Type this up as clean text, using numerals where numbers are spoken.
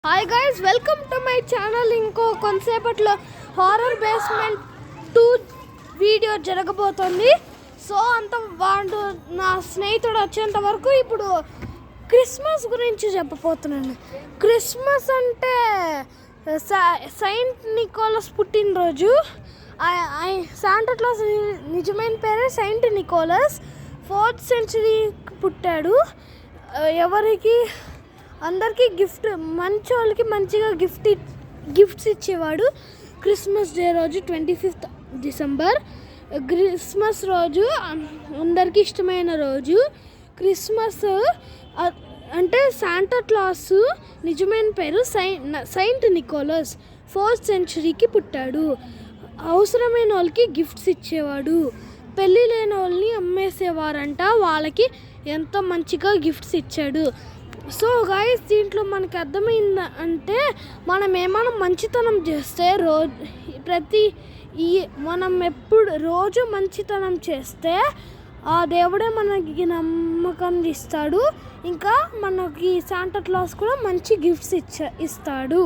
Hi guys, welcome to my channel. ఇంకో కొంతసేపట్లో horror basement 2 video జరగబోతుంది. So వాడు నా స్నేహితుడు వచ్చేంత వరకు ఇప్పుడు క్రిస్మస్ గురించి చెప్పబోతున్నాను. క్రిస్మస్ అంటే సెయింట్ నికోలస్ పుట్టినరోజు. శాంటా క్లాస్ నిజమైన పేరే సెయింట్ నికోలస్. 4th century పుట్టాడు. ఎవరికి అందరికీ మంచి వాళ్ళకి మంచిగా గిఫ్ట్స్ ఇచ్చేవాడు. క్రిస్మస్ డే రోజు 25th December. క్రిస్మస్ రోజు అందరికీ ఇష్టమైన రోజు. క్రిస్మస్ అంటే శాంటా క్లాస్ నిజమైన పేరు సెయింట్ నికోలస్. 4th centuryకి పుట్టాడు. అవసరమైన వాళ్ళకి గిఫ్ట్స్ ఇచ్చేవాడు. పెళ్ళి లేని వాళ్ళని అమ్మేసేవారంట. వాళ్ళకి ఎంతో మంచిగా గిఫ్ట్స్ ఇచ్చాడు. సో గైస్, దీంట్లో మనకి అర్థమైంది అంటే మనం ఏమైనా మంచితనం చేస్తే మనం ఎప్పుడు రోజు మంచితనం చేస్తే ఆ దేవుడే మనకి నమ్మకం ఇస్తాడు. ఇంకా మనకి శాంటా క్లాస్ కూడా మంచి గిఫ్ట్స్ ఇస్తాడు.